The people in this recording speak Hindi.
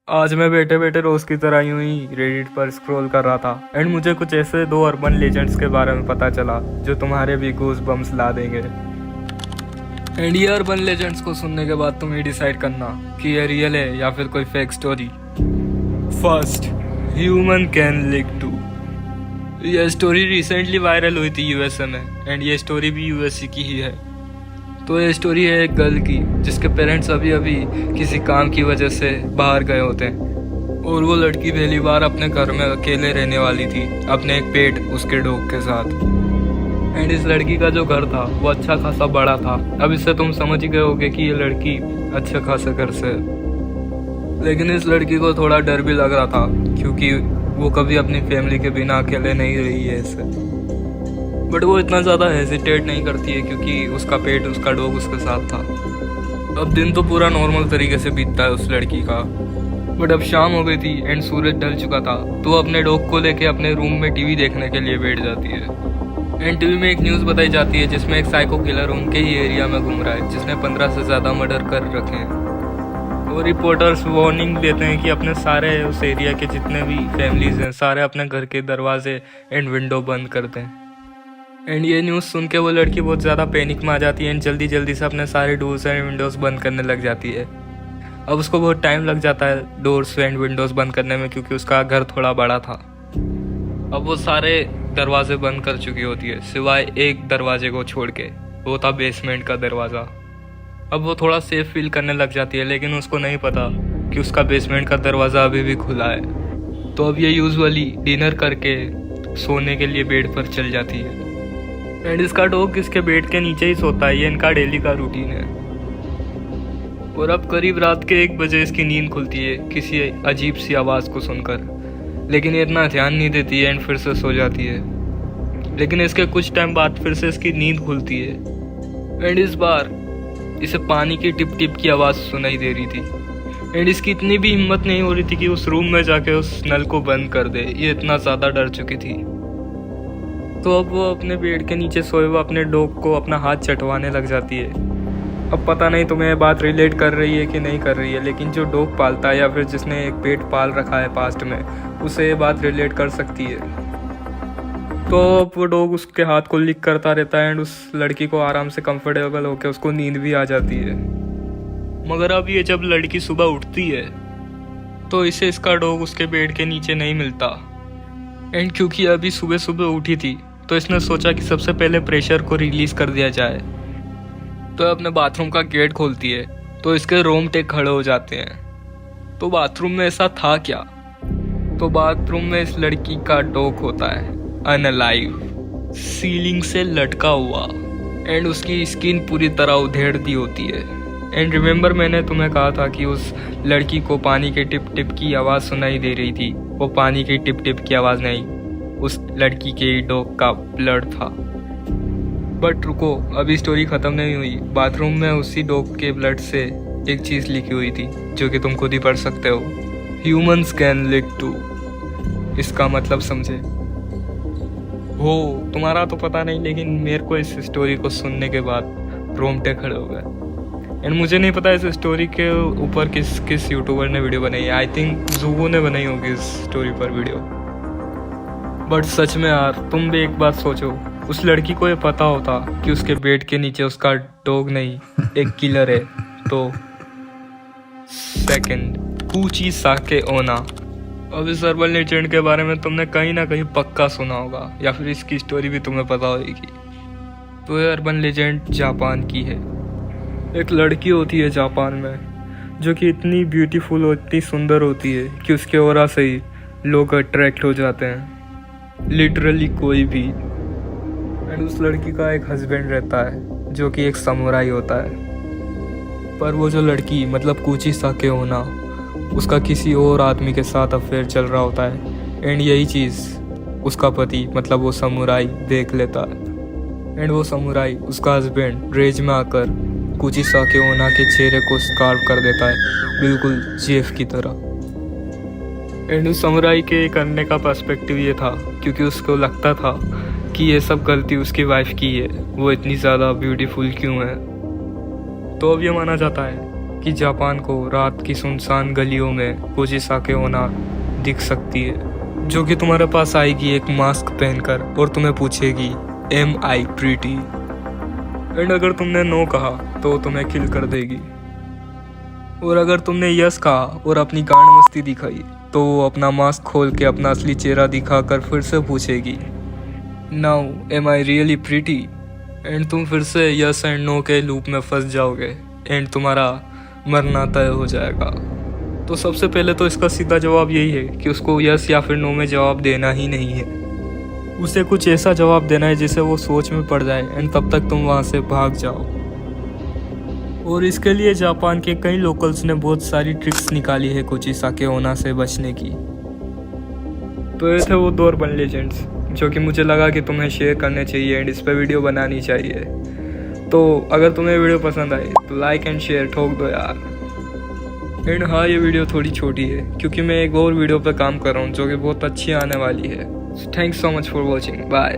आज मैं बैठे बैठे रोज की तरह यूं ही रेडिट पर स्क्रॉल कर रहा था एंड मुझे कुछ ऐसे दो अर्बन लेजेंड्स के बारे में पता चला जो तुम्हारे भी गूज बम्स ला देंगे। एंड ये अर्बन लेजेंड्स को सुनने के बाद तुम ही डिसाइड करना कि ये रियल है या फिर कोई fake story. First, human can lick too. यह स्टोरी रिसेंटली वायरल हुई थी यूएसए में एंड ये स्टोरी भी यूएसए की ही है। तो ये स्टोरी है एक गर्ल की जिसके पेरेंट्स अभी अभी किसी काम की वजह से बाहर गए होते हैं और वो लड़की पहली बार अपने घर में अकेले रहने वाली थी अपने एक पेट उसके डॉग के साथ। एंड इस लड़की का जो घर था वो अच्छा खासा बड़ा था। अब इससे तुम समझ ही गए होगे कि ये लड़की अच्छे खासे घर से है। लेकिन इस लड़की को थोड़ा डर भी लग रहा था क्योंकि वो कभी अपनी फैमिली के बिना अकेले नहीं रही है ऐसे। बट वो इतना ज़्यादा हेजिटेट नहीं करती है क्योंकि उसका पेट उसका डॉग उसके साथ था। अब दिन तो पूरा नॉर्मल तरीके से बीतता है उस लड़की का। बट अब शाम हो गई थी एंड सूरज ढल चुका था तो वो अपने डॉग को लेके अपने रूम में टीवी देखने के लिए बैठ जाती है। एंड टीवी में एक न्यूज़ बताई जाती है जिसमें एक साइको किलर उनके ही एरिया में घूम रहा है जिसने 15 से ज़्यादा मर्डर कर रखे हैं। और रिपोर्टर्स वार्निंग देते हैं कि अपने सारे उस एरिया के जितने भी फैमिलीज हैं सारे अपने घर के दरवाजे एंड विंडो बंद कर दें। एंड ये न्यूज़ सुन के वो लड़की बहुत ज़्यादा पैनिक में आ जाती है एंड जल्दी जल्दी से अपने सारे डोर्स एंड विंडोज़ बंद करने लग जाती है। अब उसको बहुत टाइम लग जाता है डोर्स एंड विंडोज़ बंद करने में क्योंकि उसका घर थोड़ा बड़ा था। अब वो सारे दरवाजे बंद कर चुकी होती है सिवाय एक दरवाजे को छोड़ के, वो था बेसमेंट का दरवाज़ा। अब वो थोड़ा सेफ फील करने लग जाती है लेकिन उसको नहीं पता कि उसका बेसमेंट का दरवाज़ा अभी भी खुला है। तो अब ये यूजुअली डिनर करके सोने के लिए बेड पर चल जाती है एंड इसका डॉग इसके बेड के नीचे ही सोता है। ये इनका डेली का रूटीन है। और अब करीब रात के 1 बजे इसकी नींद खुलती है किसी अजीब सी आवाज़ को सुनकर, लेकिन ये इतना ध्यान नहीं देती है एंड फिर से सो जाती है। लेकिन इसके कुछ टाइम बाद फिर से इसकी नींद खुलती है एंड इस बार इसे पानी की टिप टिप की आवाज़ सुनाई दे रही थी। एंड इसकी इतनी भी हिम्मत नहीं हो रही थी कि उस रूम में जाके उस नल को बंद कर दे, ये इतना ज़्यादा डर चुकी थी। तो अब वो अपने बेड के नीचे सोए हुए अपने डॉग को अपना हाथ चटवाने लग जाती है। अब पता नहीं तुम्हें ये बात रिलेट कर रही है कि नहीं कर रही है, लेकिन जो डॉग पालता है या फिर जिसने एक पेट पाल रखा है पास्ट में उसे ये बात रिलेट कर सकती है। तो वो डॉग उसके हाथ को लिक करता रहता है एंड उस लड़की को आराम से कंफर्टेबल होकर उसको नींद भी आ जाती है। मगर अब ये जब लड़की सुबह उठती है तो इसे इसका डॉग उसके बेड के नीचे नहीं मिलता। एंड क्योंकि अभी सुबह सुबह उठी थी तो इसने सोचा कि सबसे पहले प्रेशर को रिलीज कर दिया जाए। तो अपने बाथरूम का गेट खोलती है तो इसके रोंगटे खड़े हो जाते हैं। तो बाथरूम में ऐसा था क्या? तो बाथरूम में इस लड़की का डॉग होता है अनअलाइव, सीलिंग से लटका हुआ एंड उसकी स्किन पूरी तरह उधेड़ दी होती है। एंड रिमेंबर मैंने तुम्हें कहा था कि उस लड़की को पानी के टिप टिप की आवाज़ सुनाई दे रही थी। वो पानी की टिप टिप की आवाज़ नहीं, उस लड़की के डॉग का ब्लड था। बट रुको, अभी स्टोरी ख़त्म नहीं हुई। बाथरूम में उसी डॉग के ब्लड से एक चीज़ लिखी हुई थी जो कि तुम खुद ही पढ़ सकते हो। Humans can lick too. इसका मतलब समझे हो? तुम्हारा तो पता नहीं लेकिन मेरे को इस स्टोरी को सुनने के बाद रोंगटे खड़े हो गए। एंड मुझे नहीं पता इस स्टोरी के ऊपर किस यूट्यूबर ने वीडियो बनाई है। आई थिंक जूगो ने बनाई होगी इस स्टोरी पर वीडियो। बट सच में यार, तुम भी एक बात सोचो, उस लड़की को ये पता होता कि उसके बेड के नीचे उसका डॉग नहीं एक किलर है तो। सेकंड, कूची साके ओना। अब इस अर्बन लेजेंड के बारे में तुमने कहीं ना कहीं पक्का सुना होगा या फिर इसकी स्टोरी भी तुम्हें पता होगी। तो ये अर्बन लेजेंड जापान की है। एक लड़की होती है जापान में जो कि इतनी ब्यूटीफुल और इतनी सुंदर होती है कि उसके ऑरा से ही लोग अट्रैक्ट हो जाते हैं, लिटरली कोई भी। एंड उस लड़की का एक हस्बैंड रहता है जो कि एक समुराई होता है। पर वो जो लड़की मतलब कूची साके होना, उसका किसी और आदमी के साथ अफेयर चल रहा होता है। एंड यही चीज़ उसका पति मतलब वो समुराई देख लेता है। एंड वो समुराई उसका हस्बैंड रेज में आकर कूची साके ओना के चेहरे को स्कार्व कर देता है, बिल्कुल जेफ की तरह। एंड उस समुराई के करने का पर्सपेक्टिव ये था क्योंकि उसको लगता था कि ये सब गलती उसकी वाइफ की है, वो इतनी ज़्यादा ब्यूटीफुल क्यों है। तो अब ये माना जाता है कि जापान को रात की सुनसान गलियों में कोजिसाके ओना दिख सकती है, जो कि तुम्हारे पास आएगी एक मास्क पहनकर और तुम्हें पूछेगी एम आई प्रीटी। एंड अगर तुमने नो कहा तो तुम्हें किल कर देगी, और अगर तुमने यस कहा और अपनी गांड मस्ती दिखाई तो वो अपना मास्क खोल के अपना असली चेहरा दिखाकर फिर से पूछेगी now am I really pretty. And तुम फिर से यस एंड नो के लूप में फंस जाओगे एंड तुम्हारा मरना तय हो जाएगा। तो सबसे पहले तो इसका सीधा जवाब यही है कि उसको यस या फिर नो में जवाब देना ही नहीं है। उसे कुछ ऐसा जवाब देना है जिससे वो सोच में पड़ जाए एंड तब तक तुम वहाँ से भाग जाओ। और इसके लिए जापान के कई लोकल्स ने बहुत सारी ट्रिक्स निकाली है कोजिसाके ओना से बचने की। तो ये थे वो 2 अर्बन लेजेंड्स जो कि मुझे लगा कि तुम्हें शेयर करने चाहिए एंड इस पर वीडियो बनानी चाहिए। तो अगर तुम्हें वीडियो पसंद आए तो लाइक एंड शेयर ठोक दो यार। एंड हाँ, ये वीडियो थोड़ी छोटी है क्योंकि मैं एक और वीडियो पर काम कर रहा हूँ जो कि बहुत अच्छी आने वाली है। Thanks so much for watching, bye.